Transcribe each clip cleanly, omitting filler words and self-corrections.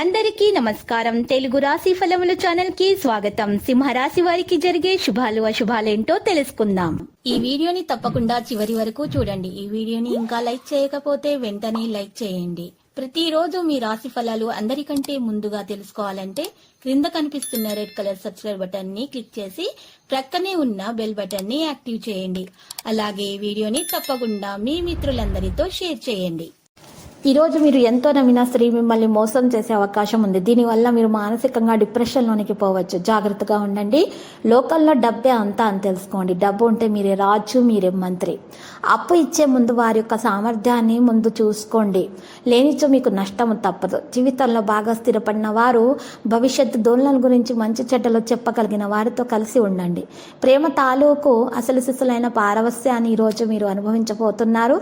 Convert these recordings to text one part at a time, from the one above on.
అందరికీ నమస్కారం. తెలుగు రాశి ఫలముల ఛానల్ కి స్వాగతం. సింహరాశి వారికి జరిగే శుభాలు అశుభాలేంటో తెలుసుకుందాం. ఈ వీడియోని తప్పకుండా చివరి వరకు చూడండి. ఈ వీడియోని ఇంకా లైక్ చేయకపోతే వెంటనే లైక్ చేయండి. ప్రతిరోజు మీ రాశి ఫలాలు అందరికంటే ముందుగా తెలుసుకోవాలంటే క్రింద కనిపిస్తున్న రెడ్ కలర్ సబ్స్క్రైబ్ బటన్ ని క్లిక్ చేసి ప్రక్కనే ఉన్న బెల్ బటన్ ని యాక్టివ్ చేయండి. అలాగే ఈ వీడియోని తప్పకుండా మీ మిత్రులందరితో షేర్ చేయండి. ఈ రోజు మీరు ఎంతో నమ్మిన స్త్రీ మిమ్మల్ని మోసం చేసే అవకాశం ఉంది. దీనివల్ల మీరు మానసికంగా డిప్రెషన్లోనికి పోవచ్చు. జాగ్రత్తగా ఉండండి. లోకల్లో డబ్బే అంతా అని తెలుసుకోండి. డబ్బు ఉంటే మీరే రాజు, మీరే మంత్రి. అప్పు ఇచ్చే ముందు వారి యొక్క సామర్థ్యాన్ని ముందు చూసుకోండి. లేనిచో మీకు నష్టం తప్పదు. జీవితంలో బాగా స్థిరపడిన వారు భవిష్యత్తు దోళనల గురించి మంచి చెడ్డలు చెప్పగలిగిన వారితో కలిసి ఉండండి. ప్రేమ తాలూకు అసలు సిసలైన పారవస్యాన్ని ఈరోజు మీరు అనుభవించబోతున్నారు.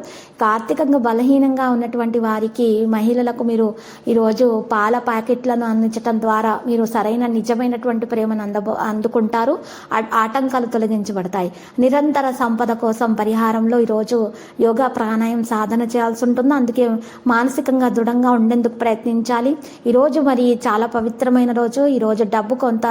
ఆర్థికంగా బలహీనంగా ఉన్నటువంటి వారికి, మహిళలకు మీరు ఈరోజు పాల ప్యాకెట్లను అందించడం ద్వారా మీరు సరైన నిజమైనటువంటి ప్రేమను అందుకుంటారు. ఆటంకాలు తొలగించబడతాయి. నిరంతర సంపద కోసం పరిహారంలో ఈరోజు యోగా ప్రాణాయామం సాధన చేయాల్సి ఉంటుంది. అందుకే మానసికంగా దృఢంగా ఉండేందుకు ప్రయత్నించాలి. ఈరోజు మరి చాలా పవిత్రమైన రోజు. ఈరోజు డబ్బు కొంత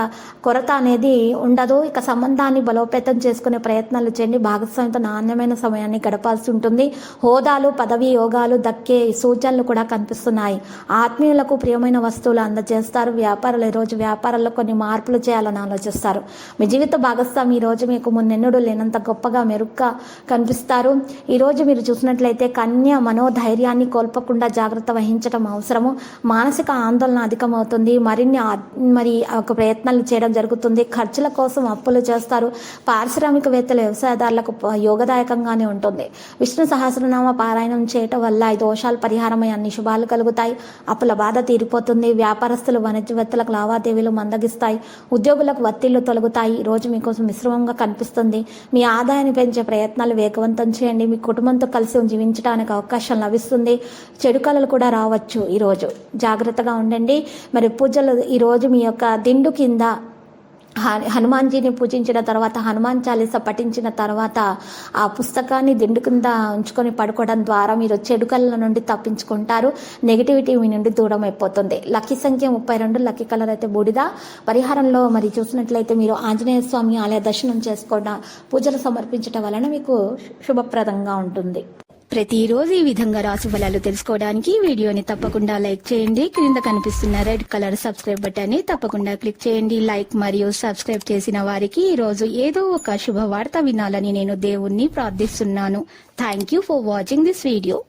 కొరత అనేది ఉండదు. ఇక సంబంధాన్ని బలోపేతం చేసుకునే ప్రయత్నాలు చేయండి. భాగస్వామితో నాణ్యమైన సమయాన్ని గడపాల్సి ఉంటుంది. హోదాలు, పదవి, యోగాలు దక్కే సూచనలు కూడా కనిపిస్తున్నాయి. ఆత్మీయులకు ప్రియమైన వస్తువులు అందజేస్తారు. వ్యాపారులు ఈరోజు వ్యాపారాల్లో కొన్ని మార్పులు చేయాలని ఆలోచిస్తారు. మీ జీవిత భాగస్వామి ఈరోజు మీకు మున్నెన్నడూ లేనంత గొప్పగా మెరుగ్గా కనిపిస్తారు. ఈరోజు మీరు చూసినట్లయితే కన్య మనోధైర్యాన్ని కోల్పోకుండా జాగ్రత్త వహించడం అవసరము. మానసిక ఆందోళన అధికమవుతుంది. మరి ఒక ప్రయత్నాలు చేయడం జరుగుతుంది. ఖర్చుల కోసం అప్పులు చేస్తారు. పారిశ్రామికవేత్తలు, వ్యవసాయదారులకు యోగదాయకంగానే ఉంటుంది. విష్ణు సహస్రనామ పారాయణం చేయటం వల్ల ఈ దోషాలు పరిహారమై అన్ని శుభాలు కలుగుతాయి. అప్పుల బాధ తీరిపోతుంది. వ్యాపారస్తులు, వాణిజ్యవేత్తలకు లావాదేవీలు మందగిస్తాయి. ఉద్యోగులకు ఒత్తిళ్లు తొలగుతాయి. ఈరోజు మీకోసం మిశ్రమంగా కనిపిస్తుంది. మీ ఆదాయాన్ని పెంచే ప్రయత్నాలు వేగవంతం చేయండి. మీ కుటుంబంతో కలిసి జీవించడానికి అవకాశం లభిస్తుంది. చెడు కళలు కూడా రావచ్చు. ఈరోజు జాగ్రత్తగా ఉండండి. మరి పూజలు ఈరోజు మీ యొక్క దిండు కింద హనుమాన్జీని పూజించిన తర్వాత, హనుమాన్ చాలీసా పఠించిన తర్వాత ఆ పుస్తకాన్ని దిండు కింద ఉంచుకొని పడుకోవడం ద్వారా మీరు చెడు కళల నుండి తప్పించుకుంటారు. నెగిటివిటీ మీ నుండి దూరం అయిపోతుంది. లక్కీ సంఖ్య 32, లక్కీ కలర్ అయితే బూడిద. పరిహారంలో మరి చూసినట్లయితే మీరు ఆంజనేయ స్వామి ఆలయ దర్శనం చేసుకోవడం, పూజలు సమర్పించడం వలన మీకు శుభప్రదంగా ఉంటుంది. ప్రతిరోజు ఈ విధంగా రాశి ఫలాలు తెలుసుకోవడానికి వీడియోని తప్పకుండా లైక్ చేయండి. క్రింద కనిపిస్తున్న రెడ్ కలర్ సబ్స్క్రైబ్ బటన్ ని తప్పకుండా క్లిక్ చేయండి. లైక్ మరియు సబ్స్క్రైబ్ చేసిన వారికి ఈ రోజు ఏదో ఒక శుభవార్త వినాలని నేను దేవుణ్ణి ప్రార్థిస్తున్నాను. Thank you for watching this video.